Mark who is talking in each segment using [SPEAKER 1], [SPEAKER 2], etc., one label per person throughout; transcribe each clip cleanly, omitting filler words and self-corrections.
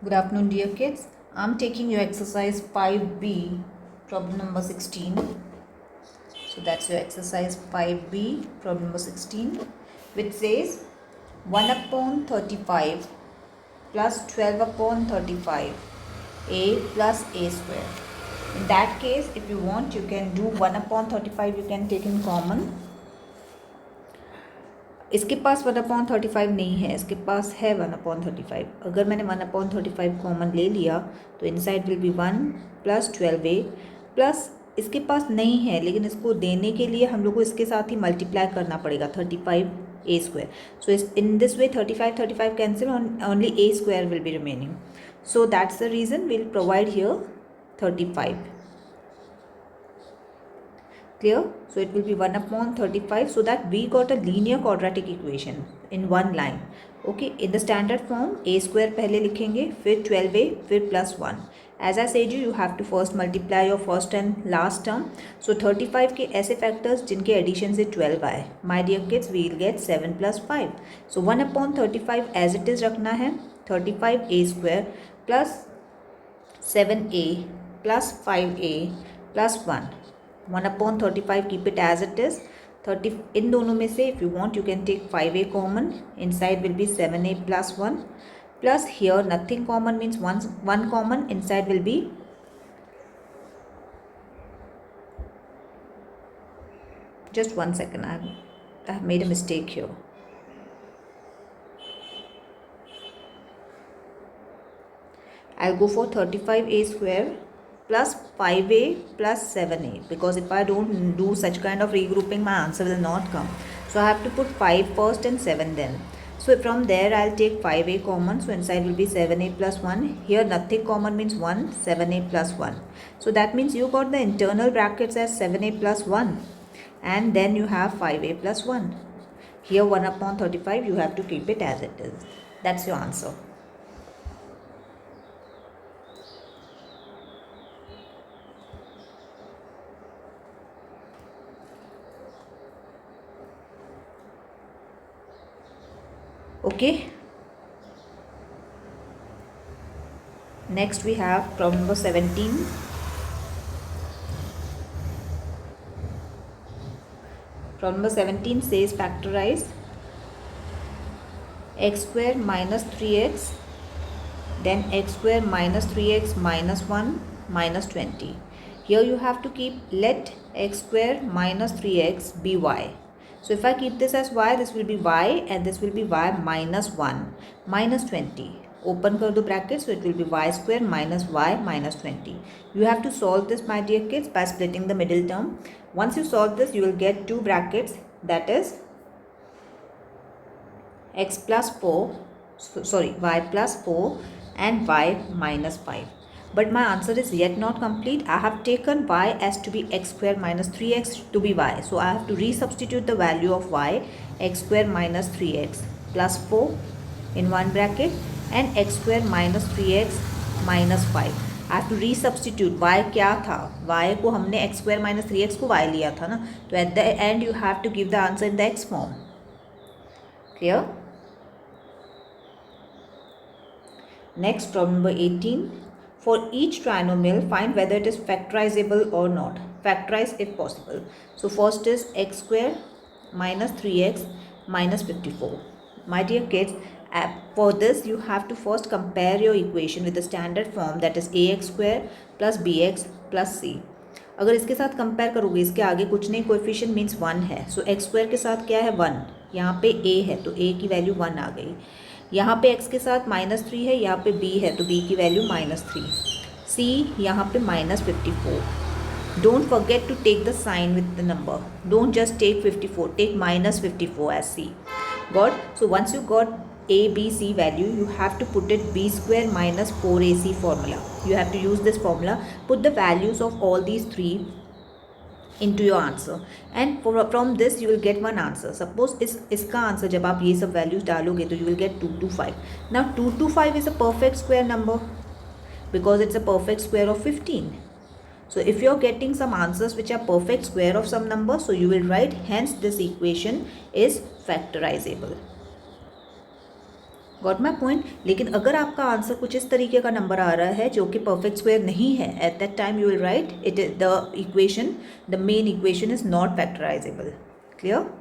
[SPEAKER 1] Good afternoon, dear kids. I'm taking your exercise 5B, problem number 16. So that's your exercise 5B, problem number 16, which says 1 upon 35 plus 12 upon 35, a plus a square. In that case, if you want, you can do 1 upon 35, you can take in common. इसके पास 1/35 नहीं है, इसके पास है 1/35. अगर मैंने 1/35 common ले लिया तो inside will B 1 plus 12a plus इसके पास नहीं है, लेकिन इसको देने के लिए हम लोग को इसके साथ ही मल्टीप्लाई करना पड़ेगा 35a square. So in this way 35 cancel, only a square will be remaining. So that's the reason will provide here 35. Clear? So it will be 1/35, so that we got a linear quadratic equation in one line. Okay, in the standard form a square पहले लिखेंगे, फिर 12a, फिर plus 1. As I said you have to first multiply your first and last term. So 35 के ऐसे factors जिनके addition से 12 आए. My dear kids, we will get 7 plus 5. So 1/35 as it is रखना है, 35a square plus 7a plus 5a plus 1. 1/35 keep it as it is. 30 इन दोनों में से if you want you can take 5a common. Inside will be 7a plus 1 plus here nothing common means 1 common. Inside will be just 1 second. I have made a mistake here. I'll go for 35a square plus 5a plus 7a, because if I don't do such kind of regrouping my answer will not come. So I have to put 5 first and 7 then. So from there I'll take 5a common, so inside will be 7a plus 1. Here nothing common means 1, 7a plus 1. So that means you got the internal brackets as 7a plus 1 and then you have 5a plus 1. Here 1/35 you have to keep it as it is. That's your answer. Okay, next we have problem number 17. Problem number 17 says factorize x square minus 3x, then x square minus 3x minus 1 minus 20. Here you have to keep let x square minus 3x be y. So if I keep this as y, this will be y and this will be y minus 1 minus 20. Open कर दो bracket, so it will be y square minus y minus 20. You have to solve this, my dear kids, by splitting the middle term. Once you solve this, you will get two brackets, that is x plus 4, y plus 4 and y minus 5. But my answer is yet not complete. I have taken y as to be x square minus 3x to be y. So I have to resubstitute the value of y, x square minus 3x plus 4 in one bracket and x square minus 3x minus 5. I have to resubstitute. y क्या था? y को हमने x square minus 3x को y लिया था ना, तो at the end you have to give the answer in the x form. Clear? Next, problem number 18. For each trinomial, find whether it is factorizable or not. Factorize if possible. So first is x square minus 3x minus 54. My dear kids, for this you have to first compare your equation with the standard form, that is ax square plus bx plus c. अगर इसके साथ compare करोगे, इसके आगे कुछ नहीं, coefficient means 1 है. सो x square के साथ क्या है 1, यहाँ पे a है तो a की वैल्यू 1 आ गई. यहाँ पे x के साथ -3 है, यहाँ पे b है तो b की वैल्यू -3. c यहाँ पे -54. Don't forget to take the sign with the number. Don't just take 54. Take -54 as c. Got? So once you got a, b, c value, you have to put it b square minus 4ac formula. You have to use this formula. Put the values of all these three into your answer and from this you will get one answer. Suppose इसका answer जब आप ये सब values डालोगे तो you will get 225. Now 225 is a perfect square number because it's a perfect square of 15. So if you are getting some answers which are perfect square of some number, so you will write hence this equation is factorizable. Got my point. लेकिन अगर आपका answer कुछ इस तरीके का number आ रहा है जो कि परफेक्ट स्क्वायर नहीं है, at that time you will write it is the equation, the main equation is not factorisable. Clear?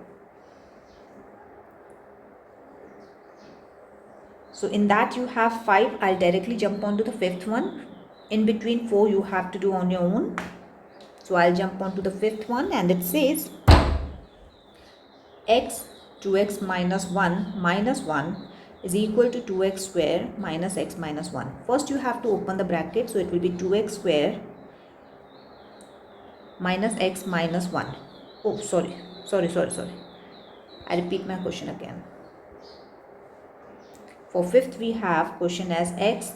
[SPEAKER 1] So in that you have 5. I'll directly jump on to the fifth one. In between 4 you have to do on your own. So I'll jump on to the fifth one, and it says x 2x minus 1 minus 1 is equal to 2x square minus x minus 1. First you have to open the bracket, so it will be 2x square minus x minus 1. Oh, sorry. I repeat my question again. For fifth we have question as x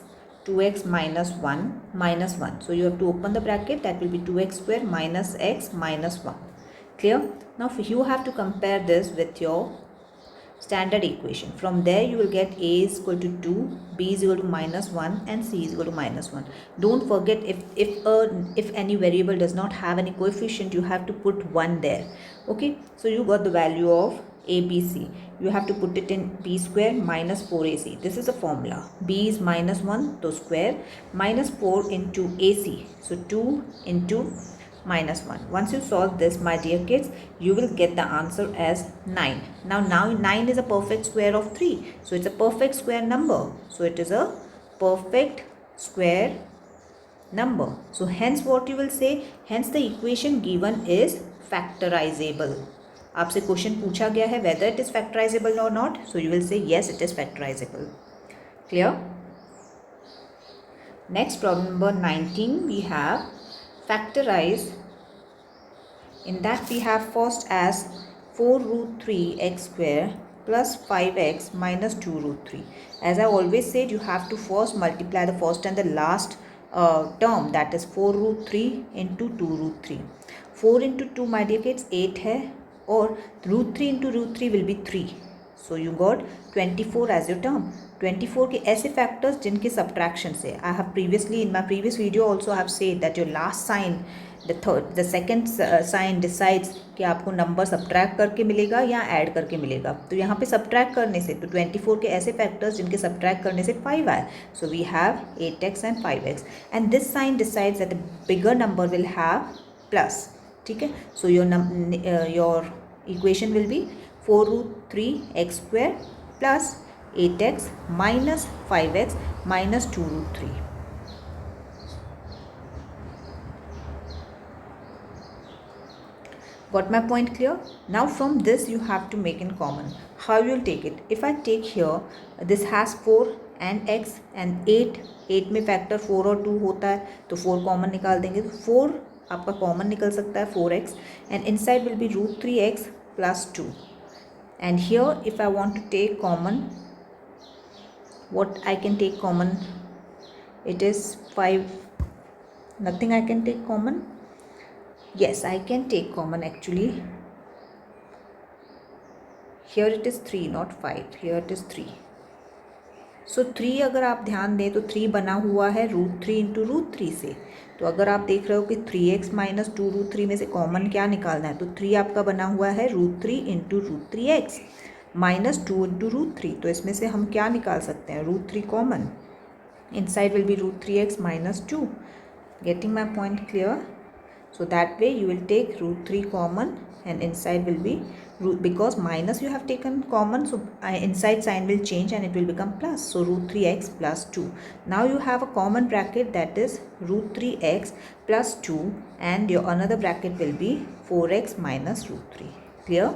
[SPEAKER 1] 2x minus 1 minus 1. So you have to open the bracket, that will be 2x square minus x minus 1. Clear? Now you have to compare this with your standard equation. From there you will get a is equal to 2, b is equal to minus 1 and c is equal to minus 1. Don't forget, if any variable does not have any coefficient, you have to put 1 there. Okay, so you got the value of a, b, c. You have to put it in b square minus 4ac. This is a formula. b is minus 1, so square, minus 4 into ac, so 2 into minus 1. Once you solve this, my dear kids, you will get the answer as 9. Now 9 is a perfect square of 3. So it's a perfect square number. So it is a perfect square number. So hence what you will say, hence the equation given is factorizable. आपसे question पूछा गया है whether it is factorizable or not, so you will say yes, it is factorizable. Clear? Next, problem number 19, we have factorize. In that we have first as 4 root 3 x square plus 5x minus 2 root 3. As I always said, you have to first multiply the first and the last term, that is 4 root 3 into 2 root 3. 4 into 2, my dear kids, 8 है, और root 3 into root 3 will be 3. So you got 24 as your term. 24 के ऐसे factors जिनके subtraction से, I have previously in my previous video also I have said that your last sign, the second sign decides कि आपको number subtract करके मिलेगा या add करके मिलेगा. तो यहाँ पे subtract करने से, तो 24 के ऐसे factors जिनके subtract करने से 5 आए. So we have 8x and 5x, and this sign decides that the bigger number will have plus. ठीक है? So your equation will be 4 root 3 x square plus 8x minus 5x minus 2 root 3. Got my point clear? Now from this you have to make in common. How you will take it? If I take here, this has 4 and x and 8. 8 में factor 4 और 2 होता है, तो 4 common निकाल देंगे, तो 4 आपका common निकल सकता है 4x, and inside will be root 3x plus 2. And here if I want to take common, what I can take common, it is 5. Nothing I can take common. Yes, I can take common actually. Here it is 3, not 5. Here it is 3. So 3 अगर आप ध्यान दें तो 3 बना हुआ है root 3 into root 3 से. तो अगर आप देख रहे हो कि 3x minus 2 root 3 में से कॉमन क्या निकालना है, तो 3 आपका बना हुआ है root 3 into root 3x minus 2 into root 3. तो इसमें से हम क्या निकाल सकते हैं, root 3 common. Inside will be root 3x minus 2. Getting my point clear? So that way you will take root 3 common, and inside will be root, because minus you have taken common, so inside sign will change and it will become plus. So root 3x plus 2. Now you have a common bracket, that is root 3x plus 2, and your another bracket will be 4x minus root 3. Clear?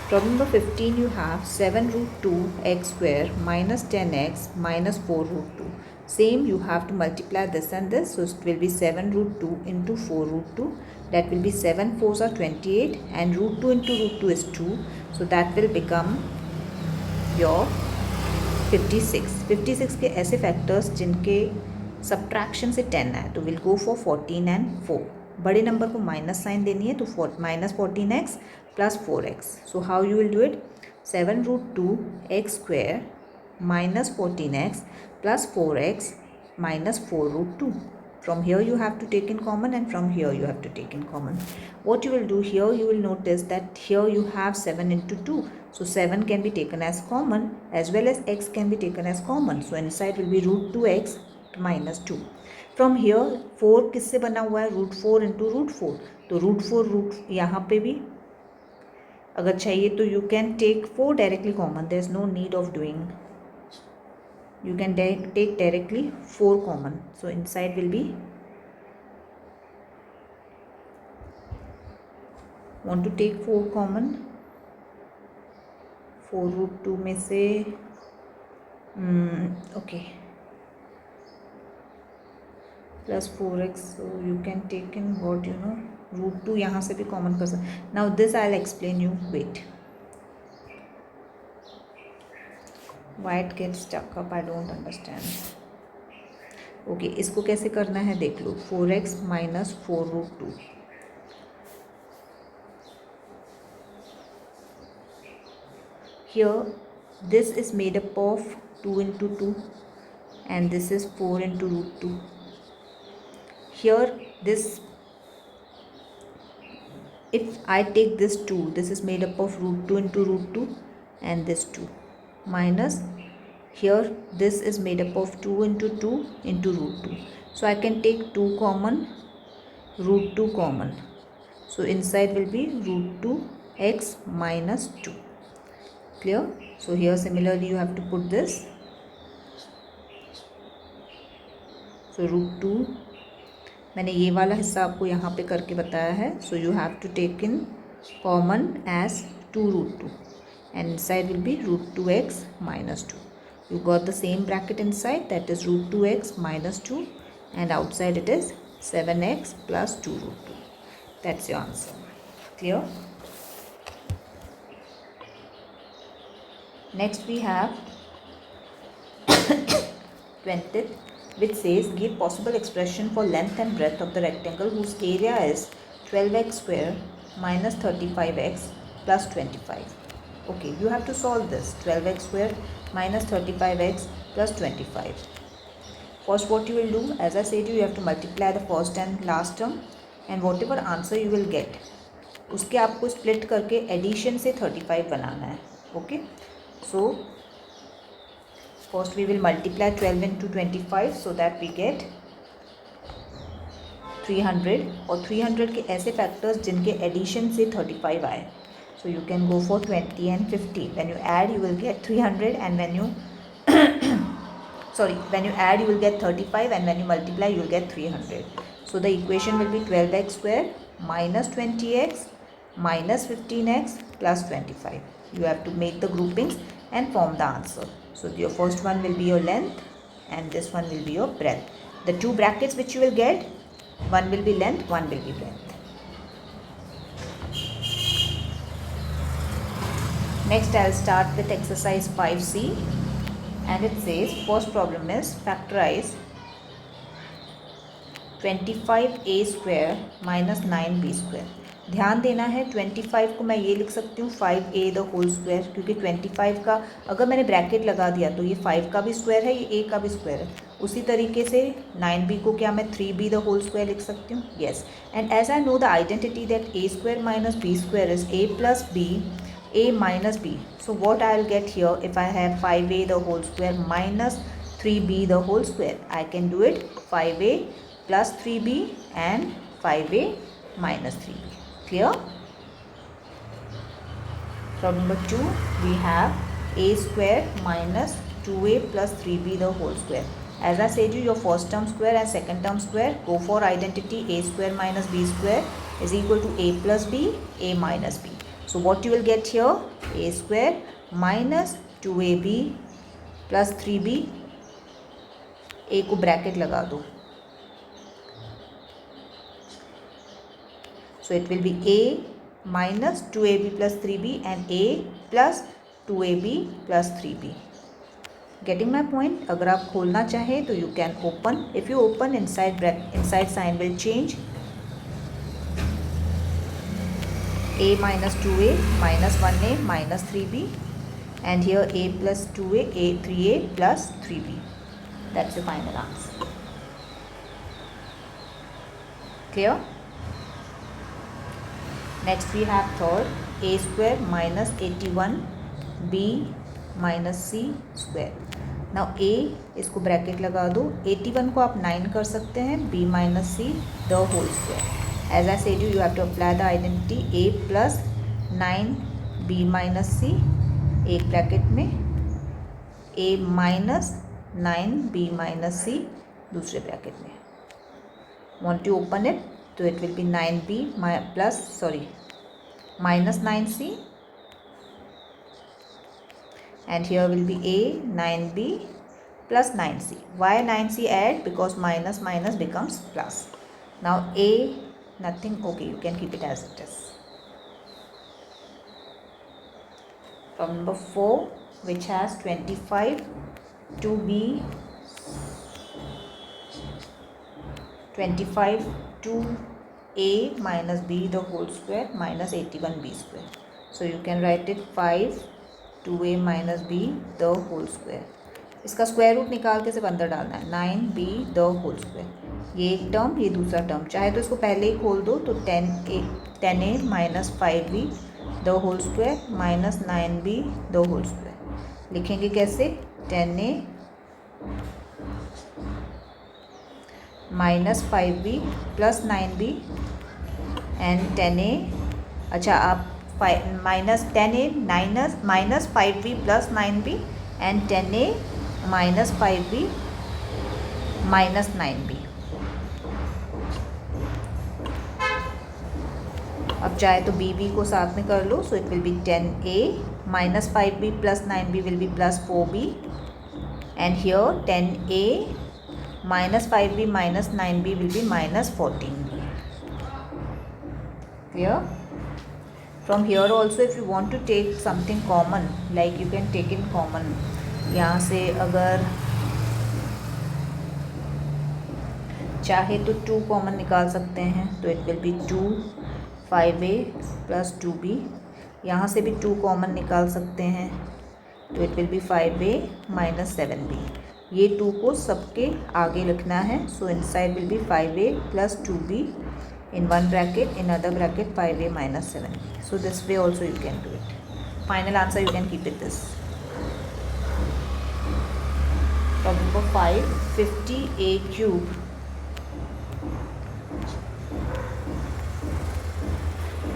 [SPEAKER 1] Problem number 15, you have 7 root 2 x square minus 10x minus 4 root 2. Same, you have to multiply this and this, so it will be 7 root 2 into 4 root 2. That will be 7 4s are 28, and root 2 into root 2 is 2, so that will become your 56. 56 के ऐसे factors जिनके subtraction से 10 आए, तो we'll go for 14 and 4. बड़े number को minus sign देनी है, तो minus 14x plus 4x. So how you will do it? 7 root 2 x square minus 14x plus 4x minus 4 root 2. From here you have to take in common, and from here you have to take in common. What you will do here, you will notice that here you have 7 into 2. So 7 can be taken as common, as well as x can be taken as common. So inside will be root 2x minus 2. From here 4 किससे बना हुआ है? Root 4 into root 4. तो root 4 root यहाँ पे भी अगर चाहिए तो you can take 4 directly common. There is no need of doing. You can take directly 4 common. So inside will be, want to take 4 common, 4 root 2 में से okay, plus 4x. So you can take in what, you know, root 2 यहाँ से भी common कर सकते. Now this I'll explain you. Wait. Why it gets stuck up, I don't understand. Okay, इसको कैसे करना है देख लो. 4x minus 4 root 2. Here this is made up of 2 into 2 and this is 4 into root 2. Here this, if I take this 2, this is made up of root 2 into root 2 and this 2, minus here this is made up of 2 into 2 into root 2. So I can take 2 common, root 2 common. So inside will be root 2x minus 2. Clear? So here similarly you have to put this. So root 2, मैंने ये वाला हिस्सा आपको यहाँ पे करके बताया है. So you have to take in common as 2 root 2 and inside will be root 2x minus 2. You got the same bracket inside, that is root 2x minus 2, and outside it is 7x plus 2 root 2. That's your answer. Clear? Next we have 20th, which says give possible expression for length and breadth of the rectangle whose area is 12x square minus 35x plus 25. Okay, you have to solve this. 12x square minus 35x plus 25. First what you will do, as I said you have to multiply the first and last term and whatever answer you will get, उसके आपको split करके addition से 35 बनाना है. Okay, so first we will multiply 12 into 25 so that we get 300 और 300 के ऐसे factors जिनके addition से 35 आए. So you can go for 20 and 50. When you add you will get 300 and when you when you add you will get 35 and when you multiply you will get 300. So the equation will be 12x square minus 20x minus 15x plus 25. You have to make the groupings and form the answer. So your first one will be your length and this one will be your breadth. The two brackets which you will get, one will be length, one will be breadth. Next I'll start with exercise 5C and it says first problem is factorize 25a square minus 9b square. ध्यान देना है 25 को मैं ये लिख सकती हूँ 5a the whole square, क्योंकि 25 का अगर मैंने ब्रैकेट लगा दिया तो ये 5 का भी स्क्वायर है, ये a का भी स्क्वायर है. उसी तरीके से 9b को क्या मैं 3b द होल स्क्वायर लिख सकती हूँ. Yes, and as I know the identity that a square minus b square is a plus b a minus b. So what I will get here if I have 5a the whole square minus 3b the whole square? I can do it 5a plus 3b and 5a minus 3b. Clear? Problem number 2, we have a square minus 2a plus 3b the whole square. As I said you, your first term square and second term square, go for identity. A square minus b square is equal to a plus b, a minus b. So what you will get here, a square minus 2ab plus 3b, a को bracket लगा दो. So it will be a minus 2ab plus 3b and a plus 2ab plus 3b. Getting my point? अगर आप खोलना चाहें तो you can open. If you open, inside sign will change. A minus 2a minus 1a minus 3b and here a plus 2a, a 3a plus 3b. That's the final answer. Clear? Next we have third, a square minus 81b minus c square. Now a, इसको bracket लगा दो, 81 को आप 9 कर सकते हैं, b minus c the whole square. As I said you have to apply the identity a plus 9b minus c, एक bracket में a minus 9b minus c दूसरे ब्रैकेट में. Want to open it? So it will be 9b plus minus 9c, and here will be a 9b plus 9c. Why 9c add? Because minus minus becomes plus. Now a nothing, okay, you can keep it as it is. From number 4, which has 25 to b 25 to a minus b the whole square minus 81b square. So you can write it 5 to a minus b the whole square. इसका square root निकाल के सिर्फ अंदर डालना है, 9b the whole square. ये एक term, ये दूसरा टर्म. चाहे तो इसको पहले ही खोल दो, तो 10a minus 5b the whole square minus 9b the whole square. लिखेंगे कैसे? 10a minus 5b plus 9b and 10a. अच्छा, आप minus 10a minus 5b plus 9b and 10a minus 5b minus 9b. अब चाहे तो b को साथ में कर लो, so it will be 10a minus 5b plus 9b will be plus 4b and here 10a minus 5b minus 9b will be minus 14b. Clear? From here also if you want to take something common, like you can take in common. यहाँ से अगर चाहे तो 2 common निकाल सकते हैं, तो it will B 2 5a plus 2b. यहाँ से भी 2 कॉमन निकाल सकते हैं, तो it will B 5a minus 7b. ये 2 को सबके आगे लिखना है, सो inside will B 5a plus 2b in one bracket, in other bracket 5a minus 7b. So this way also you can do it. Final answer you can keep it this. Problem number 5, 50a cube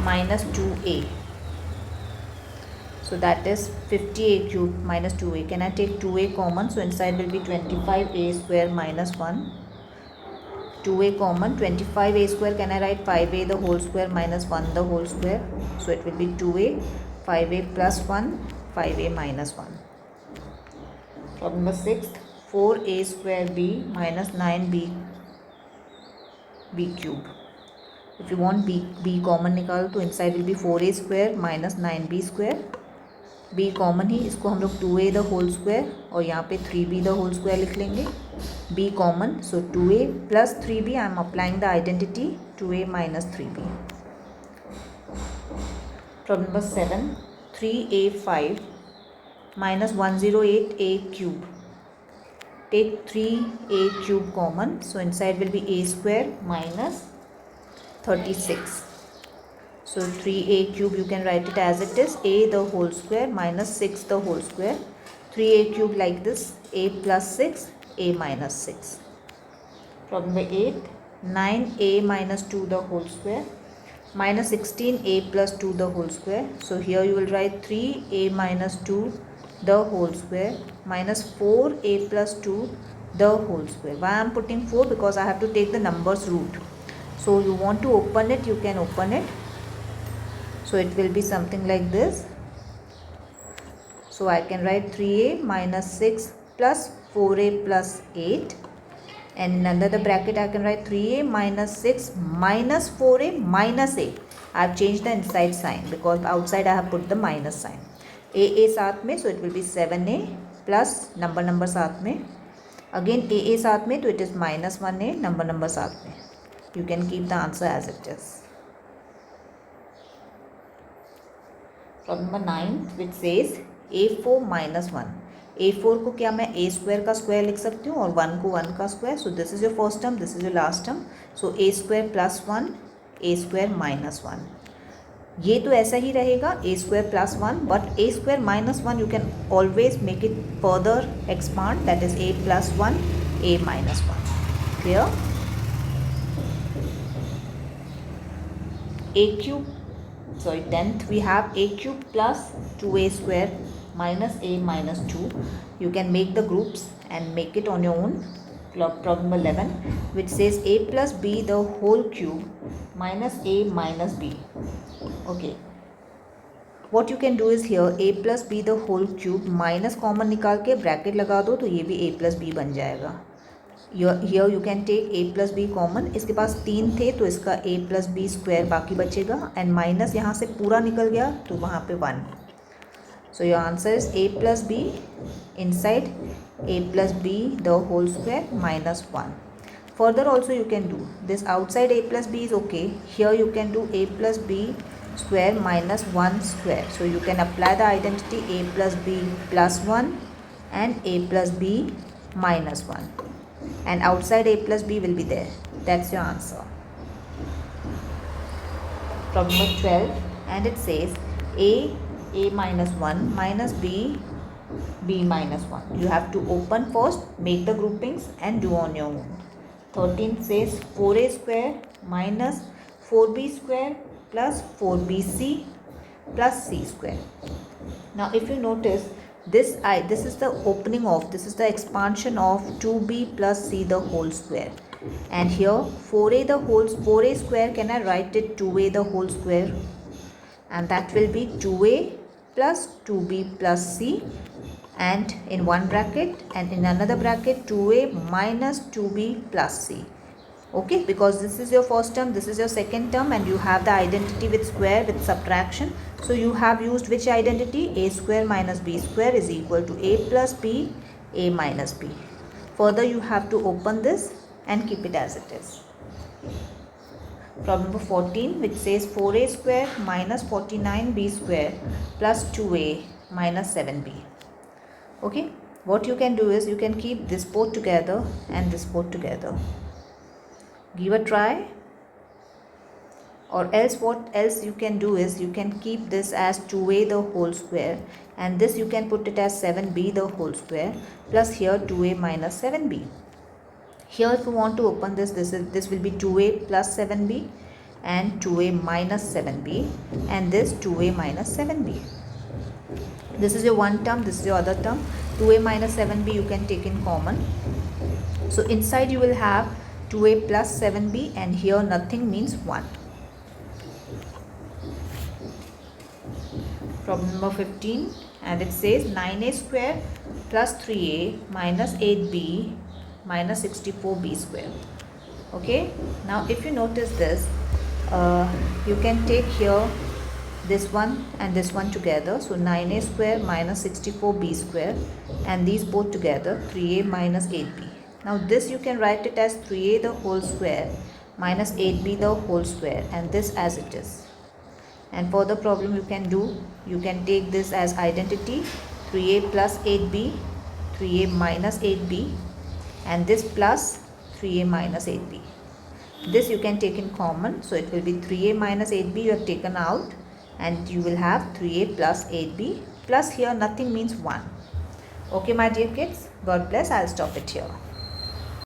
[SPEAKER 1] minus 2a. So that is 50a cube minus 2a. Can I take 2a common? So inside will be 25a square minus 1. 2a common, 25a square. Can I write 5a the whole square minus 1 the whole square? So it will be 2a, 5a plus 1, 5a minus 1. Problem number 6, 4a square b minus 9b b cube. If you want b common निकालो, तो inside will be 4a square minus 9b square. b common ही, इसको हम लोग 2a the whole square और यहाँ पे 3b the whole square लिख लेंगे. b common, so 2a plus 3b. I am applying the identity 2a minus 3b. Problem number 7, 3a5 minus 108a cube. Take 3a cube common, so inside will be a square minus 36. So 3a cube you can write it as it is, a the whole square minus 6 the whole square. 3a cube like this, a plus 6, a minus 6. Problem number 8, 9a minus 2 the whole square minus 16a plus 2 the whole square. So here you will write 3a minus 2 the whole square minus 4a plus 2 the whole square. Why I am putting 4? Because I have to take the numbers root. So you want to open it, you can open it. So it will be something like this. So I can write 3a minus 6 plus 4a plus 8, and in under the bracket I can write 3a minus 6 minus 4a minus 8. I have changed the inside sign because outside I have put the minus sign. a साथ में, so it will be 7a plus number साथ में, again a साथ में, तो it is minus 1a number साथ में. You can keep the answer as it is. Problem number 9, which says a4 minus 1. A4 को क्या मैं a स्क्वायर का स्क्वायर लिख सकती हूँ और 1 को 1 का square. So this is your first term, this is your last term. So a square plus 1 a square minus 1. ये तो ऐसा ही रहेगा a square plus 1, but a square minus 1 you can always make it further expand, that is a plus 1 a minus 1. Clear? a cube, sorry, 10th we have a cube plus 2a square minus a minus 2. You can make the groups and make it on your own. Problem 11, which says a plus b the whole cube minus a minus b. Okay, what you can do is here a plus b the whole cube minus common निकाल के bracket लगा दो तो ये भी a plus b बन जाएगा. Here you can take a plus b common. इसके पास 3 थे तो इसका a plus b स्क्वायर बाकी बचेगा एंड माइनस यहाँ से पूरा निकल गया तो वहाँ पे 1. So your answer is a plus b inside a plus b the whole square minus 1. Further also you can do this outside a plus b is okay. Here you can do a plus b square minus 1 square. So you can apply the identity a plus b plus 1 and a plus b minus 1. And outside a plus b will be there. That's your answer. Problem number 12, and it says a minus 1 minus b minus 1. You have to open first, make the groupings and do on your own. 13 says 4a square minus 4b square plus 4bc plus c square. Now if you notice, this is the opening of, this is the expansion of 2b plus c the whole square, and here 4a square, can I write it 2a the whole square, and that will be 2a plus 2b plus c, and in one bracket, and in another bracket 2a minus 2b plus c. Okay, because this is your first term, this is your second term, and you have the identity with square with subtraction. So you have used which identity? A square minus b square is equal to a plus b, a minus b. Further you have to open this and keep it as it is. Problem number 14, which says 4a square minus 49b square plus 2a minus 7b. Okay, what you can do is you can keep this both together and this both together. Give a try, or else what else you can do is you can keep this as 2a the whole square, and this you can put it as 7b the whole square plus here 2a minus 7b. Here if you want to open this, this will be 2a plus 7b and 2a minus 7b, and this 2a minus 7b. This is your one term, this is your other term. 2a minus 7b you can take in common. So inside you will have 2a plus 7b, and here nothing means 1. Problem number 15, and it says 9a square plus 3a minus 8b minus 64b square. Okay, now if you notice this, you can take here this one and this one together. So 9a square minus 64b square, and these both together 3a minus 8b. Now this you can write it as 3a the whole square minus 8b the whole square, and this as it is. And for the problem you can do, you can take this as identity 3a plus 8b, 3a minus 8b, and this plus 3a minus 8b. This you can take in common, so it will be 3a minus 8b you have taken out, and you will have 3a plus 8b plus here nothing means 1. Okay my dear kids, God bless. I'll stop it here.